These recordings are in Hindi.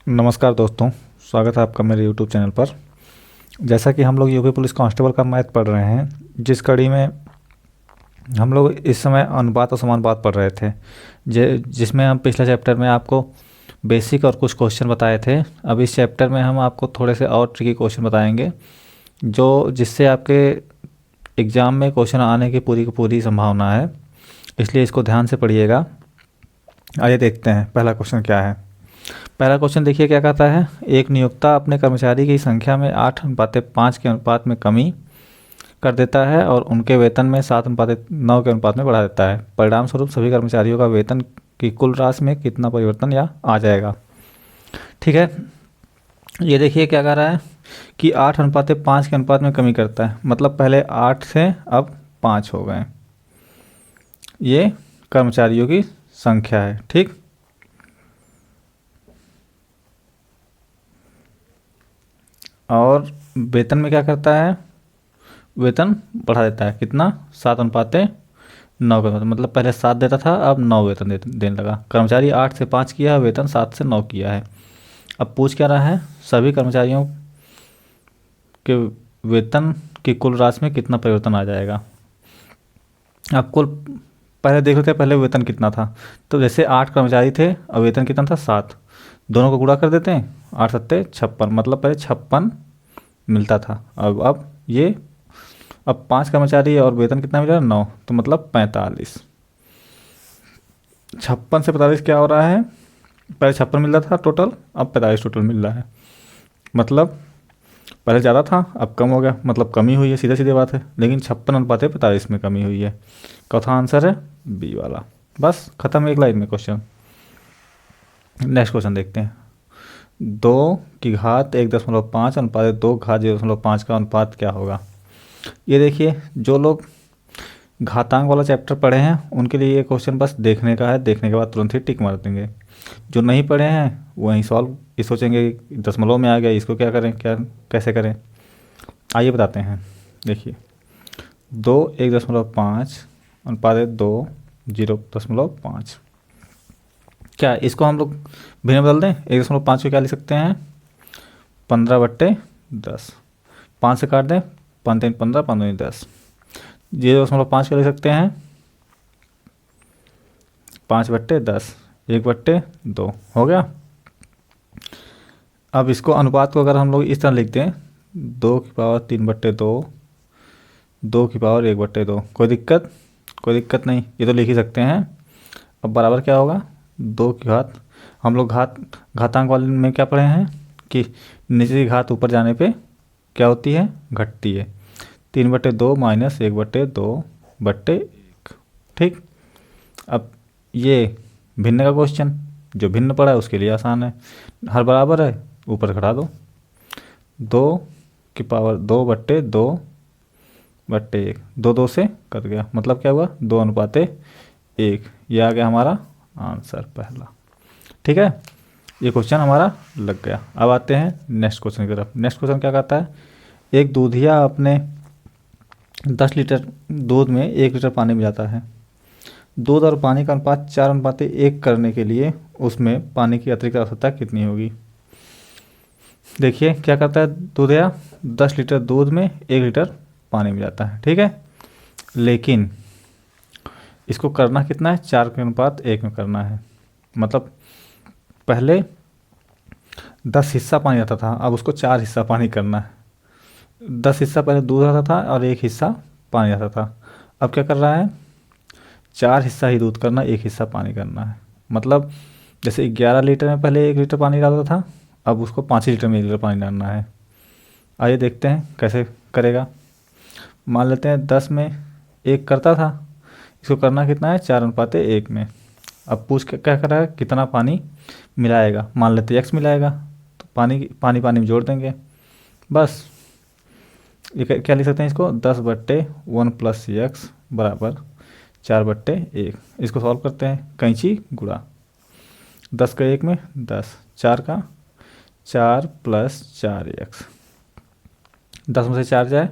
नमस्कार दोस्तों, स्वागत है आपका मेरे यूट्यूब चैनल पर। जैसा कि हम लोग यूपी पुलिस कांस्टेबल का मैथ पढ़ रहे हैं, जिस कड़ी में हम लोग इस समय अनुपात और समानुपात पढ़ रहे थे, जिसमें हम पिछले चैप्टर में आपको बेसिक और कुछ क्वेश्चन बताए थे। अब इस चैप्टर में हम आपको थोड़े से और ट्रिकी क्वेश्चन बताएंगे, जो जिससे आपके एग्ज़ाम में क्वेश्चन आने की पूरी संभावना है। इसलिए इसको ध्यान से पढ़िएगा। आइए देखते हैं पहला क्वेश्चन क्या है। पहला क्वेश्चन देखिए क्या कहता है। एक नियोक्ता अपने कर्मचारी की संख्या में 8:5 के अनुपात में कमी कर देता है और उनके वेतन में 7:9 के अनुपात में बढ़ा देता है। परिणाम स्वरूप सभी कर्मचारियों का वेतन की कुल राशि में कितना परिवर्तन या आ जाएगा। ठीक है, ये देखिए क्या कह रहा है कि 8:5 के अनुपात में कमी करता है, मतलब पहले 8 से अब 5 हो गए। ये कर्मचारियों की संख्या है। ठीक, और वेतन में क्या करता है, वेतन बढ़ा देता है। कितना? 7:9 का, मतलब पहले 7 देता था, अब 9 वेतन देने लगा। कर्मचारी 8 से 5 किया है, वेतन 7 से 9 किया है। अब पूछ क्या रहा है, सभी कर्मचारियों के वेतन की कुल राशि में कितना परिवर्तन आ जाएगा। अब कुल पहले देख लेते हैं, पहले वेतन कितना था। तो जैसे 8 कर्मचारी थे और वेतन कितना था 7, दोनों को गुणा कर देते हैं। 8 सत्ते 56, मतलब पहले 56 मिलता था। अब ये अब 5 कर्मचारी और वेतन कितना मिला? 9, तो मतलब 45। 56 से 45 क्या हो रहा है, पहले 56 मिल रहा था टोटल, अब 45 टोटल मिल रहा है। मतलब पहले ज़्यादा था, अब कम हो गया, मतलब कमी हुई है, सीधी सीधी बात है। लेकिन 56:45 में कमी हुई है। चौथा आंसर है बी वाला। बस खत्म, एक लाइन में क्वेश्चन। नेक्स्ट क्वेश्चन देखते हैं। 2 की घात 1.5 अनुपात 2 घात 0.5 का अनुपात क्या होगा। ये देखिए, जो लोग घातांक वाला चैप्टर पढ़े हैं उनके लिए ये क्वेश्चन बस देखने का है, देखने के बाद तुरंत ही टिक मार देंगे। जो नहीं पढ़े हैं वहीं सॉल्व ये सोचेंगे कि दशमलव में आ गया, इसको क्या करें, क्या कैसे करें। आइए बताते हैं। देखिए, 2 1.5 अनुपात 2 0.5, क्या इसको हम लोग भिन्न बदल दें। 1.5 को क्या लिख सकते हैं, 15/10। 5 से काट दें, 5 3 15, 5 2 10। 0.5 को लिख सकते हैं 5/10, 1/2 हो गया। अब इसको अनुपात को अगर हम लोग इस तरह लिख दें, 2 की पावर 3/2, 2 की पावर 1/2, कोई दिक्कत? कोई दिक्कत नहीं, ये तो लिख ही सकते हैं। अब बराबर क्या होगा, 2 की घात, हम लोग घातांक वाले में क्या पढ़े हैं कि नीचे की घात ऊपर जाने पे क्या होती है, घटती है। 3/2 माइनस 1/2/1। ठीक, अब ये भिन्न का क्वेश्चन, जो भिन्न पड़ा है उसके लिए आसान है। हर बराबर है, ऊपर घटा दो। 2 की पावर 2/2/1, 2 से कट गया, मतलब क्या हुआ, 2:1। ये आ गया हमारा आंसर पहला। ठीक है, ये क्वेश्चन हमारा लग गया। अब आते हैं नेक्स्ट क्वेश्चन की तरफ। नेक्स्ट क्वेश्चन क्या कहता है, एक दूधिया अपने 10 लीटर दूध में 1 लीटर पानी मिलाता है। दूध और पानी का अनुपात 4:1 करने के लिए उसमें पानी की अतिरिक्त आवश्यकता कितनी होगी। देखिए क्या करता है दूधिया, 10 लीटर दूध में 1 लीटर पानी मिलाता है। ठीक है, लेकिन इसको करना कितना है, 4:1 में करना है। मतलब पहले 10 हिस्सा पानी रहता था, अब उसको 4 हिस्सा पानी करना है। 10 हिस्सा पहले दूध रहता था और 1 हिस्सा पानी रहता था। अब क्या कर रहा है, 4 हिस्सा ही दूध करना, 1 हिस्सा पानी करना है। मतलब जैसे 11 लीटर में पहले 1 लीटर पानी डालता था, अब उसको 5 लीटर में 1 लीटर पानी डालना है। आइए देखते हैं कैसे करेगा। मान लेते हैं 10 में 1 करता था, इसको करना कितना है, 4:1 में। अब पूछ के क्या कर रहा है, कितना पानी मिलाएगा। मान लेते हैं x मिलाएगा, तो पानी में जोड़ देंगे। बस ये क्या लिख सकते हैं इसको, 10/1 + x बराबर 4/1। इसको सॉल्व करते हैं, कैंची गुणा 10 का 1 में 10, 4 का 4 + 4x। 10 में से 4 जाए,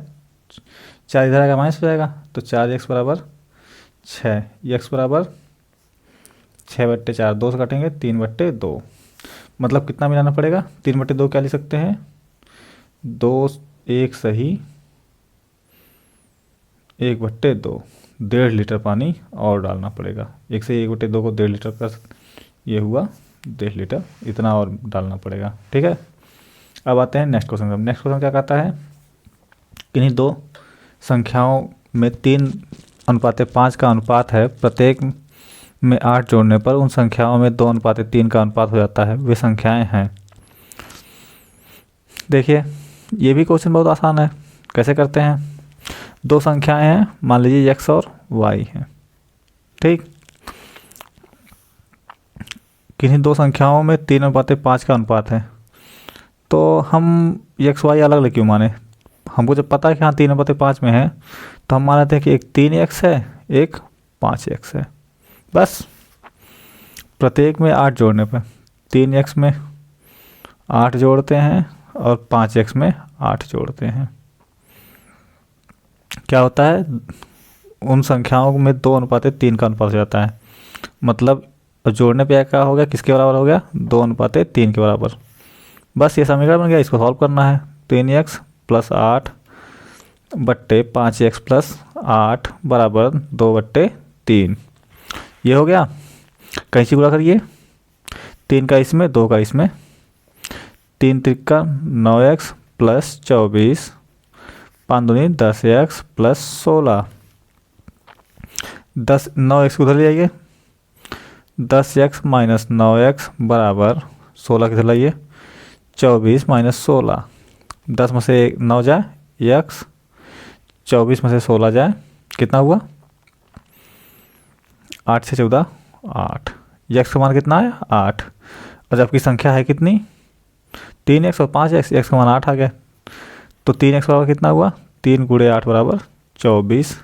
4 इधर आएगा माइनस हो जाएगा, तो 4x बराबर 6, x बराबर 6/4, 2 से काटेंगे 3/2। मतलब कितना मिलाना पड़ेगा, 3/2 क्या लिख सकते हैं, 2 1 सही 1/2, 1.5 लीटर पानी और डालना पड़ेगा। 1 से 1/2 को 1.5 लीटर का ये हुआ 1.5 लीटर, इतना और डालना पड़ेगा। ठीक है, अब आते हैं नेक्स्ट क्वेश्चन। नेक्स्ट क्वेश्चन क्या कहता है, किन्हीं दो संख्याओं में 3:5 का अनुपात है, प्रत्येक में 8 जोड़ने पर उन संख्याओं में 2:3 का अनुपात हो जाता है, वे संख्याएं हैं। देखिए ये भी क्वेश्चन बहुत आसान है। कैसे करते हैं, दो संख्याएं हैं, मान लीजिए x और y हैं। ठीक, किन्हीं दो संख्याओं में 3:5 का अनुपात है, तो हम x y अलग अलग क्यों माने, हमको जब पता है कि हाँ 3:5 में है तो हम मान लेते हैं कि एक 3x है एक 5x है। बस प्रत्येक में 8 जोड़ने पर 3x में 8 जोड़ते हैं और 5x में 8 जोड़ते हैं, क्या होता है, उन संख्याओं में 2:3 का अनुपात हो जाता है। मतलब जोड़ने पे क्या हो गया, किसके बराबर हो गया, 2:3 के बराबर। बस ये समीकरण बन गया, इसको सॉल्व करना है। 3x + 8 बट्टे 5x + 8 बराबर 2/3, ये हो गया। कैंची गुणा करिए, 3 का इसमें 2 का इसमें, 3 त्रिका 9x + 24, 5 दूनी 10x + 16, 9x उधर ले आइए, 10x - 9x बराबर 16 किधर लाइए, 24 - 16, 10 में से 9 जाए x, 24 में से 16 जाए, कितना हुआ 8 से 14 8, x का मान कितना है 8, और जबकि संख्या है कितनी 3x और 5x, x का मान 8 आ गया। तो 3x बराबर कितना हुआ, 3 × 8 बराबर 24,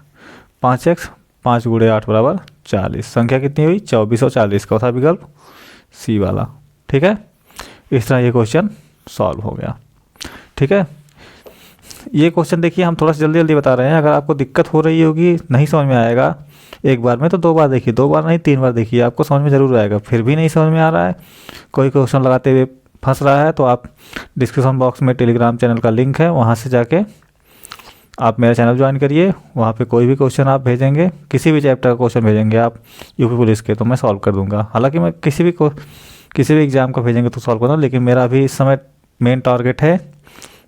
5x 5 × 8 बराबर 40, संख्या कितनी हुई 24 और 40, का था विकल्प सी वाला। ठीक है, इस तरह ये क्वेश्चन सॉल्व हो गया। ठीक है, ये क्वेश्चन देखिए हम थोड़ा सा जल्दी जल्दी बता रहे हैं, अगर आपको दिक्कत हो रही होगी, नहीं समझ में आएगा एक बार में, तो 2 बार देखिए, 2 बार नहीं 3 बार देखिए, आपको समझ में ज़रूर आएगा। फिर भी नहीं समझ में आ रहा है, कोई क्वेश्चन लगाते हुए फंस रहा है, तो आप डिस्क्रिप्शन बॉक्स में टेलीग्राम चैनल का लिंक है, वहाँ से जाके आप मेरा चैनल ज्वाइन करिए। वहाँ पे कोई भी क्वेश्चन आप भेजेंगे, किसी भी चैप्टर का क्वेश्चन भेजेंगे आप यूपी पुलिस के, तो मैं सॉल्व कर दूंगा। हालांकि मैं किसी भी एग्ज़ाम का भेजेंगे तो सॉल्व करूँगा, लेकिन मेरा अभी इस समय मेन टारगेट है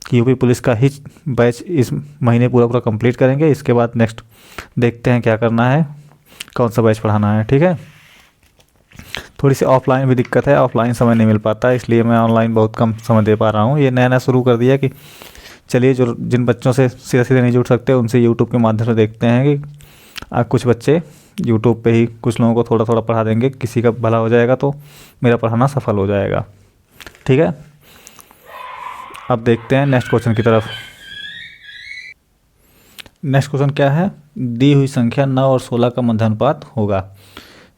कि यूपी पुलिस का ही बैच इस महीने पूरा कंप्लीट करेंगे। इसके बाद नेक्स्ट देखते हैं क्या करना है, कौन सा बैच पढ़ाना है। ठीक है, थोड़ी सी ऑफलाइन भी दिक्कत है, ऑफलाइन समय नहीं मिल पाता, इसलिए मैं ऑनलाइन बहुत कम समय दे पा रहा हूँ। ये नया नया शुरू कर दिया कि चलिए जो जिन बच्चों से सीधे सीधे नहीं जुड़ सकते उनसे यूट्यूब के माध्यम से देखते हैं कि कुछ बच्चे यूट्यूब पे ही कुछ लोगों को थोड़ा थोड़ा पढ़ा देंगे, किसी का भला हो जाएगा तो मेरा पढ़ाना सफल हो जाएगा। ठीक है, अब देखते हैं नेक्स्ट क्वेश्चन की तरफ। नेक्स्ट क्वेश्चन क्या है, दी हुई संख्या 9 और 16 का मध्य अनुपात होगा।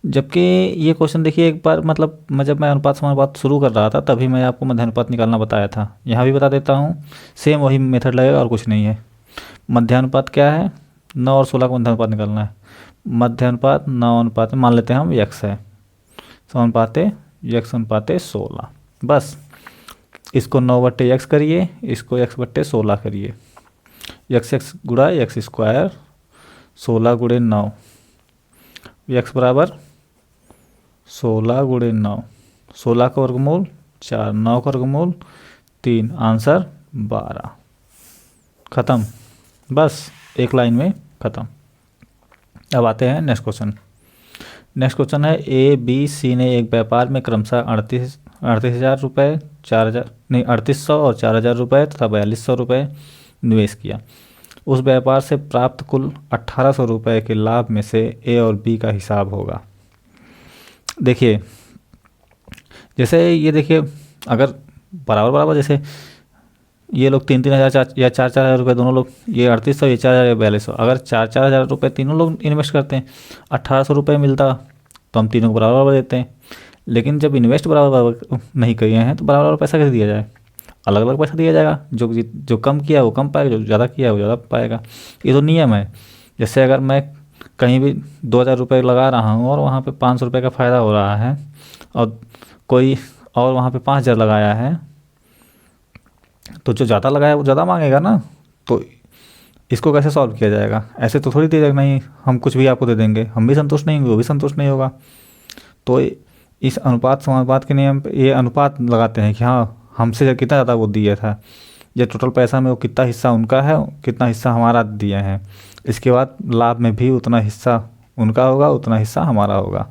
जबकि ये क्वेश्चन देखिए एक बार, मतलब जब मैं अनुपात समानुपात शुरू कर रहा था तभी मैं आपको मध्य अनुपात निकालना बताया था, यहाँ भी बता देता हूँ, सेम वही मेथड लगेगा और कुछ नहीं है। मध्य अनुपात क्या है, 9 और 16 का मध्य अनुपात निकालना है। मध्य अनुपात 9 अनुपात मान लेते हैं हम x है, समानुपाते x अनुपाते 16। बस इसको 9/x करिए, इसको x/16 करिए, x गुणा x², 16 × 9, x बराबर 16 × 9, 16 का वर्गमूल 4, 9 का वर्गमूल 3, आंसर 12। ख़त्म, बस एक लाइन में ख़त्म। अब आते हैं नेक्स्ट क्वेश्चन। नेक्स्ट क्वेश्चन है, ए बी सी ने एक व्यापार में क्रमशः 38,000 रुपये, 3800 और 4,000 रुपये तथा 4,200 रुपये निवेश किया। उस व्यापार से प्राप्त कुल 1,800 रुपये के लाभ में से ए और बी का हिसाब होगा। देखिए जैसे ये देखिए, अगर बराबर बराबर, जैसे ये लोग 3,000 या 4,000 रुपये दोनों लोग, ये 3800, ये 4,000 या 4,200, अगर 4,000 रुपये तीनों लोग इन्वेस्ट करते हैं, 1,800 रुपये मिलता तो हम तीनों को बराबर बराबर देते हैं। लेकिन जब इन्वेस्ट बराबर बराबर नहीं किए हैं तो बराबर बराबर पैसा कैसे दिया जाए, अलग अलग पैसा दिया जाएगा। जो कम किया वो कम पाएगा, जो ज़्यादा किया वो ज़्यादा पाएगा, ये तो नियम है। जैसे अगर मैं कहीं भी 2,000 रुपये लगा रहा हूँ और वहाँ पे 500 रुपये का फ़ायदा हो रहा है, और कोई और वहाँ पे 5,000 लगाया है, तो जो ज़्यादा लगाया वो ज़्यादा मांगेगा ना। तो इसको कैसे सॉल्व किया जाएगा? ऐसे तो थोड़ी दे देगा, नहीं हम कुछ भी आपको दे देंगे, हम भी संतुष्ट नहीं होंगे, वो भी संतुष्ट नहीं होगा। तो इस अनुपात समानुपात के नियम पे ये अनुपात लगाते हैं कि हाँ हमसे कितना ज़्यादा वो दिया था, ये टोटल पैसा में वो कितना हिस्सा उनका है, कितना हिस्सा हमारा दिया है। इसके बाद लाभ में भी उतना हिस्सा उनका होगा, उतना हिस्सा हमारा होगा।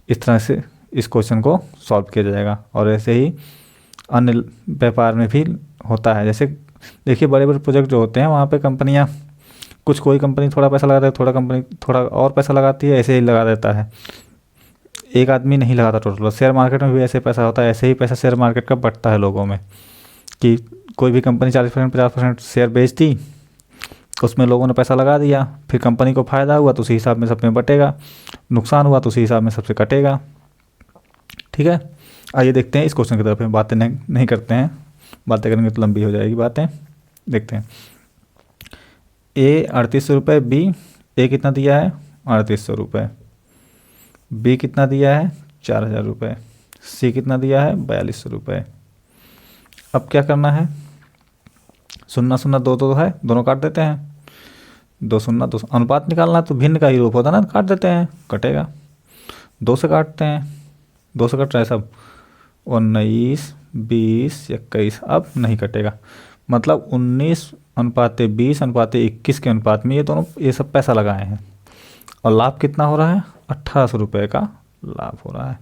इस तरह से इस क्वेश्चन को सॉल्व किया जाएगा। और ऐसे ही अन्य व्यापार में भी होता है। जैसे देखिए बड़े बड़े प्रोजेक्ट जो होते हैं वहाँ पे कंपनियाँ कुछ, कोई कंपनी थोड़ा पैसा लगाता है, थोड़ा कंपनी थोड़ा और पैसा लगाती है, ऐसे ही लगा देता है। एक आदमी नहीं लगाता टोटल। शेयर मार्केट में भी ऐसे पैसा होता है, ऐसे ही पैसा शेयर मार्केट का बढ़ता है लोगों में, कि कोई भी कंपनी 40% 50% शेयर बेच दी, उसमें लोगों ने पैसा लगा दिया, फिर कंपनी को फ़ायदा हुआ तो उसी हिसाब में सब में बटेगा, नुकसान हुआ तो उसी हिसाब में सबसे कटेगा। ठीक है, आइए देखते हैं इस क्वेश्चन की तरफ। बातें नहीं करते हैं, बातें करेंगे तो लंबी हो जाएगी बातें। देखते हैं। ए 3800 रुपये, बी, ए कितना दिया है 3800 रुपये, बी कितना दिया है 4000 रुपये, सी कितना दिया है 4200 रुपये। अब क्या करना है? 0 0 2 2 है, दोनों काट देते हैं। 2 0 2, अनुपात निकालना है तो भिन्न का ही रूप होता है ना, काट देते हैं, कटेगा। 2 से काटते हैं, 2 से कट रहा है सब, 19 20 21, अब नहीं कटेगा। मतलब 19:20:21 के अनुपात में ये दोनों ये सब पैसा लगाए हैं, और लाभ कितना हो रहा है 1800 रुपये का लाभ हो रहा है,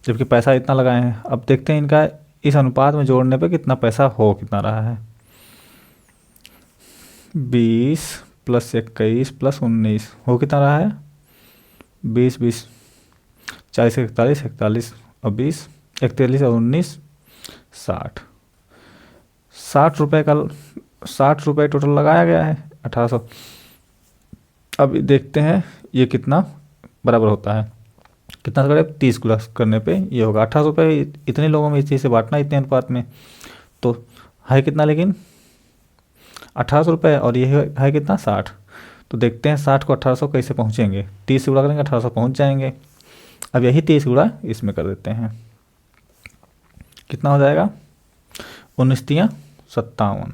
जबकि पैसा इतना लगाए हैं। अब देखते हैं इनका इस अनुपात में जोड़ने पे कितना पैसा हो कितना रहा है। 20 + 21 + 19 हो कितना रहा है 20 20 40 41 41 और 20 41 और 19 60 रुपये का 60 रुपये टोटल लगाया गया है 1800। अब देखते हैं ये कितना बराबर होता है, कितना करें 30 गुना करने पे ये होगा 1800 रुपये। इतने लोगों में इस चीज़ से बांटना इतने अनुपात में, तो है कितना लेकिन 1800 रुपये, और ये है कितना 60। तो देखते हैं 60 को 1800 कैसे पहुँचेंगे। 30 से गुणा करेंगे 1800 पहुँच जाएंगे। अब यही 30 गुणा इसमें कर देते हैं, कितना हो जाएगा 19 × 57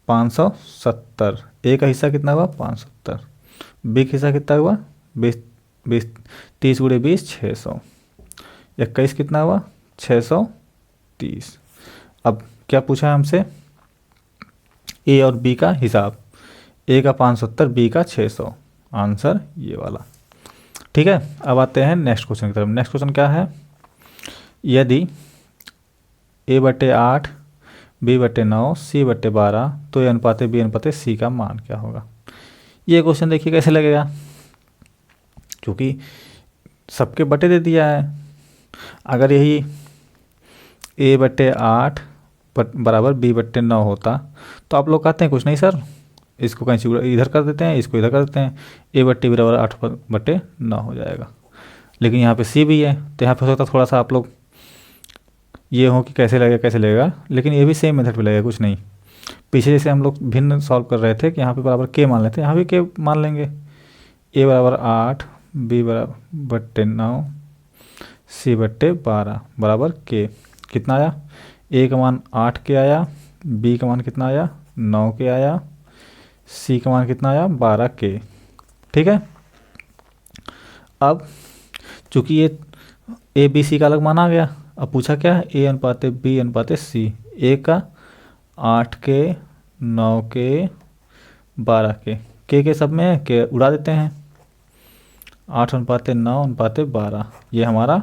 570। ए का हिस्सा कितना हुआ 570, बी का हिस्सा कितना हुआ 20 20 30 × 20 600, 21 कितना हुआ 630। अब क्या पूछा है हमसे, ए और बी का हिसाब, ए का 570 बी का 600, आंसर ये वाला। ठीक है, अब आते हैं नेक्स्ट क्वेश्चन की तरफ। नेक्स्ट क्वेश्चन क्या है, यदि A/8 B/9 C/12 तो ए अनुपात बी अनुपात सी का मान क्या होगा। ये क्वेश्चन देखिए कैसे लगेगा, क्योंकि सबके बटे दे दिया है। अगर यही A/8 बराबर B/9 होता तो आप लोग कहते हैं कुछ नहीं सर, इसको कहीं इधर कर देते हैं, इसको इधर कर देते हैं, A/T बराबर 8/9 हो जाएगा। लेकिन यहाँ पे C भी है, तो यहाँ पे हो सकता थोड़ा सा आप लोग ये हो कि कैसे लगेगा, लेकिन ये भी सेम मेथड पे लगेगा, कुछ नहीं। पीछे जैसे हम लोग भिन्न सॉल्व कर रहे थे कि यहाँ पे बराबर K मान लेते हैं, यहाँ भी K मान लेंगे। A बराबर 8 B बराबर 9 C/12 बराबर K। कितना आया, A का मान 8 के आया, B का मान कितना आया 9 के आया, C का मान कितना आया 12 के। ठीक है, अब चूँकि ये ABC का अलग मान आ गया, अब पूछा क्या है A अनुपात B अनुपात C। A का 8 के 9 के 12 के सब में है, के उड़ा देते हैं, 8 अनुपात 9 अनुपात 12, ये हमारा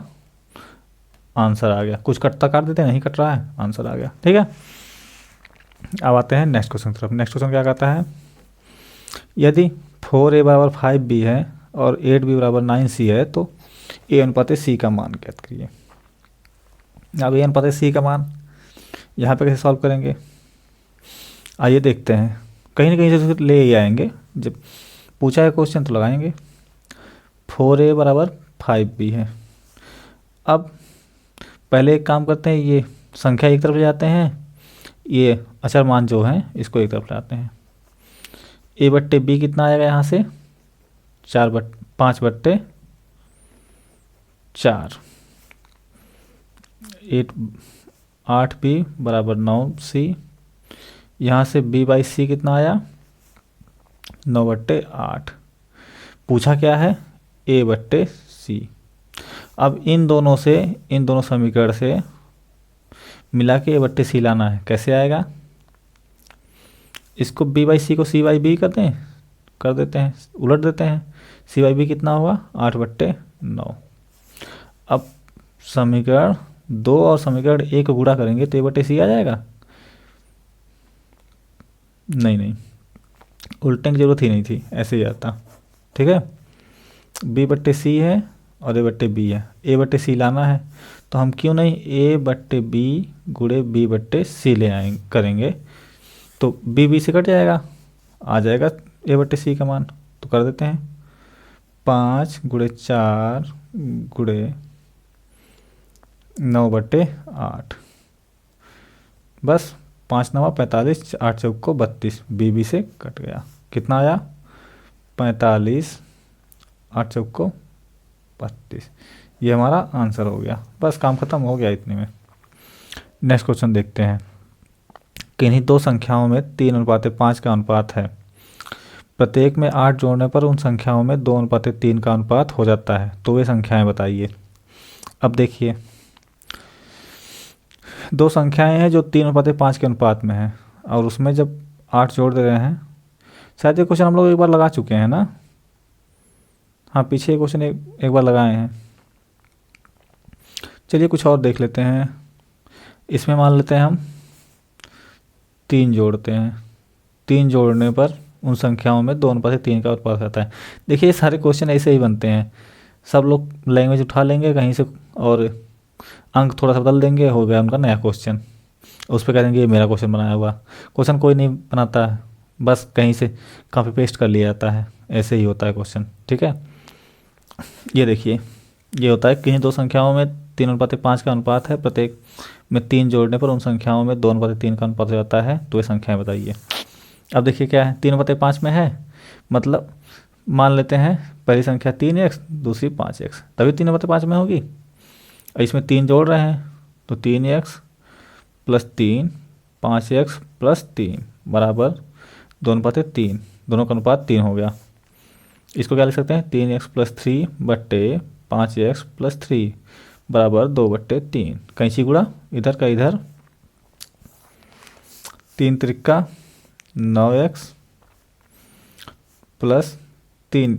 आंसर आ गया। कुछ कटता काट देते हैं, नहीं कट रहा है, आंसर आ गया। ठीक है, अब आते हैं नेक्स्ट क्वेश्चन की तरफ। नेक्स्ट क्वेश्चन क्या कहता है, यदि 4A बराबर 5B है और 8B बराबर 9C है तो A अनुपात C का मान ज्ञात करिए। अब A अनुपात C का मान यहाँ पे कैसे सॉल्व करेंगे, आइए देखते हैं। कहीं ना कहीं से ले ही आएंगे, जब पूछा है क्वेश्चन तो लगाएंगे। 4A बराबर 5B है। अब पहले एक काम करते हैं, ये संख्या एक तरफ ले जाते हैं, ये अचर मान जो है इसको एक तरफ लाते हैं। A/B कितना आएगा यहाँ से 5/4, 8 8b बराबर 9c। यहाँ से b बाई सी कितना आया 9/8। पूछा क्या है a/c। अब इन दोनों समीकरण से मिला के a/c लाना है। कैसे आएगा, इसको b बाई सी को c बाई बी कर देते हैं, उलट देते हैं। c बाई बी कितना होगा 8/9। अब समीकरण 2 और समीकरण 1 को गुणा करेंगे तो a/c आ जाएगा। नहीं, उल्टने की जरूरत ही नहीं थी, ऐसे ही आता। ठीक है, b/c है और a/b है, a/c लाना है तो हम क्यों नहीं a/b गुणे b/c ले आएंगे करेंगे, तो b से कट जाएगा, आ जाएगा a/c का मान। तो कर देते हैं 5 गुणे 4 गुणे 9/8। बस 5 9 45, 8 चौको 32, b से कट गया। कितना आया 45, 8 चौको 32। ये हमारा आंसर हो गया। बस काम खत्म हो गया इतने में। नेक्स्ट क्वेश्चन देखते हैं। किन्हीं दो संख्याओं में 3:5 का अनुपात है। प्रत्येक में 8 जोड़ने पर उन संख्याओं में 2:3 का अनुपात हो जाता है। तो वे संख्याएं बताइए। अब देखिए, दो संख्याएं हैं जो 3:5 के अनुपात में है और उसमें जब 8 जोड़ दे रहे हैं। शायद ये क्वेश्चन हम लोग एक बार लगा चुके हैं ना। हाँ, पीछे क्वेश्चन एक बार लगाए हैं। चलिए कुछ और देख लेते हैं। इसमें मान लेते हैं हम 3 जोड़ते हैं। 3 जोड़ने पर उन संख्याओं में 2:3 का उत्पाद आता है। देखिए, ये सारे क्वेश्चन ऐसे ही बनते हैं। सब लोग लैंग्वेज उठा लेंगे कहीं से और अंक थोड़ा सा बदल देंगे, हो गया उनका नया क्वेश्चन। उस पर कह देंगे ये मेरा क्वेश्चन बनाया हुआ। क्वेश्चन कोई नहीं बनाता है, बस कहीं से कॉपी पेस्ट कर लिया जाता है। ऐसे ही होता है क्वेश्चन। ठीक है, ये देखिए, ये होता है किन्हीं दो संख्याओं में 3:5 का अनुपात है। प्रत्येक में 3 जोड़ने पर उन संख्याओं में 2:3 का अनुपात हो जाता है। तो ये संख्याएं बताइए। अब देखिए क्या है, 3/5 में है, मतलब मान लेते हैं पहली संख्या 3x, दूसरी 5x, तभी 3/5 में होगी। और इसमें 3 जोड़ रहे हैं तो 3x + 3 5x + 3 बराबर 2:3। दोनों का अनुपात 3 हो गया। इसको क्या लिख सकते हैं 3x + 3 बट्टे 5x + 3 बराबर 2/3। कैंची गुणा इधर का इधर, 3 त्रिका 9x + 3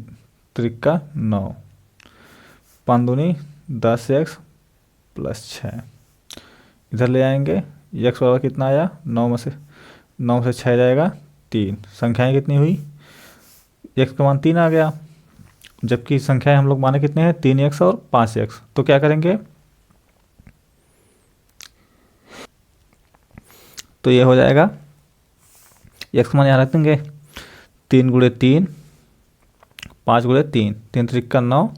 त्रिका 9, 5 दूनी 10x + 6। इधर ले आएंगे, x बराबर कितना आया 9 से 6 जाएगा 3। संख्याएं कितनी हुई, x का मान 3 आ गया, जबकि संख्याएं हम लोग माने कितने हैं 3x और 5x। तो क्या करेंगे, तो ये हो जाएगा x का मान यहाँ रख देंगे 3 × 3 5 × 3, 3 त्रिका 9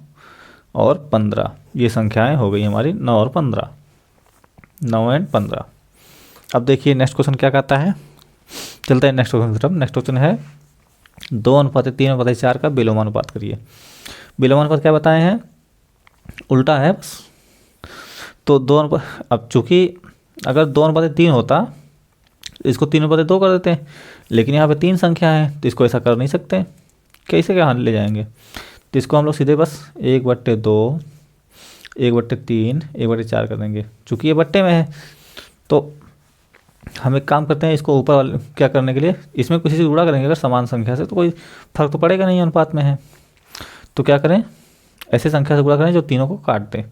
और 15। ये संख्याएं हो गई हमारी 9 और 15, 9 और 15। अब देखिए नेक्स्ट क्वेश्चन क्या कहता है। चलते हैं नेक्स्ट क्वेश्चन की तरफ। नेक्स्ट क्वेश्चन है 2:3/4 का विलोमानुपात करिए। विलोमानुपात क्या बताए हैं, उल्टा है बस। तो अब चूंकि अगर 2:3 होता इसको 3/2 कर देते हैं, लेकिन यहाँ पे 3 संख्या है तो इसको ऐसा कर नहीं सकते। कैसे क्या ले जाएंगे, तो इसको हम लोग सीधे बस 1/2 1/3 1/4 कर देंगे। चूँकि ये बट्टे में है तो हम एक काम करते हैं, इसको ऊपर वाले क्या करने के लिए इसमें किसी से गुणा करेंगे। अगर समान संख्या से तो कोई फर्क तो पड़ेगा नहीं, अनुपात में है। तो क्या करें, ऐसे संख्या से गुणा करें जो तीनों को काट दें।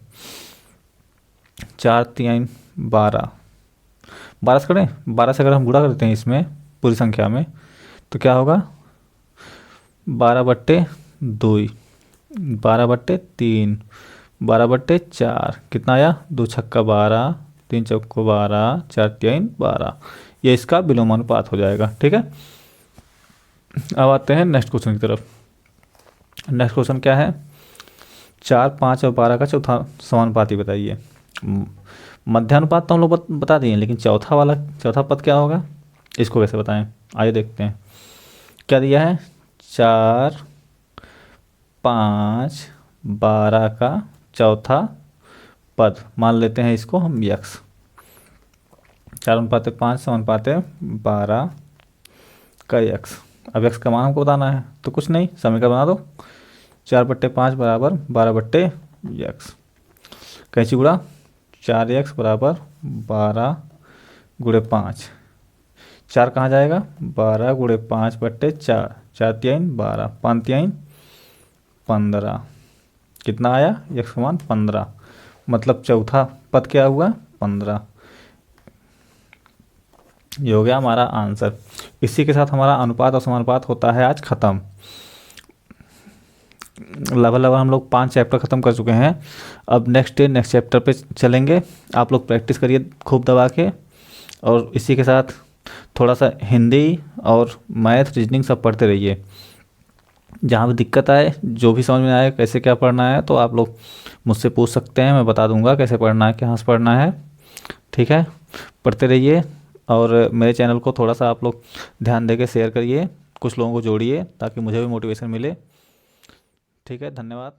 4 3 12, 12 से करें। 12 से अगर हम गुणा करते हैं इसमें पूरी संख्या में तो क्या होगा 12/2, 12/3, 12/4। कितना आया 2 छक्का 12, 3 चौको 12, 4 3 12। ये इसका विलोमानुपात हो जाएगा। ठीक है, अब आते हैं नेक्स्ट क्वेश्चन की तरफ। नेक्स्ट क्वेश्चन क्या है, 4 5 और 12 का चौथा समानुपाती बताइए। मध्यानुपात तो हम लोग बता दिए, लेकिन चौथा पद क्या होगा, इसको कैसे बताएं। आइए देखते हैं क्या दिया है। 4 5 12 का चौथा पद, मान लेते हैं इसको हम यक्स। 4:5 = 12 का यक्स। अब यक्स का मान हमको बताना है, तो कुछ नहीं, समीकरण बना दो। 4/5 = 12/यक्स। कैंची गुणा 4x = 12 × 5। 4 कहाँ जाएगा, 12 × 5/4, 4×3 = 12, 5×3 = 15। कितना आया, x का मान 15, मतलब चौथा पद क्या हुआ, 15। ये हो गया हमारा आंसर। इसी के साथ हमारा अनुपात और समानुपात होता है आज ख़त्म। लगभग हम लोग 5 चैप्टर ख़त्म कर चुके हैं। अब नेक्स्ट चैप्टर पे चलेंगे। आप लोग प्रैक्टिस करिए खूब दबा के, और इसी के साथ थोड़ा सा हिंदी और मैथ रीजनिंग सब पढ़ते रहिए। जहाँ भी दिक्कत आए, जो भी समझ में आए कैसे क्या पढ़ना है, तो आप लोग मुझसे पूछ सकते हैं, मैं बता दूंगा कैसे पढ़ना है, कहाँ से पढ़ना है। ठीक है, पढ़ते रहिए, और मेरे चैनल को थोड़ा सा आप लोग ध्यान देके शेयर करिए, कुछ लोगों को जोड़िए ताकि मुझे भी मोटिवेशन मिले। ठीक है, धन्यवाद।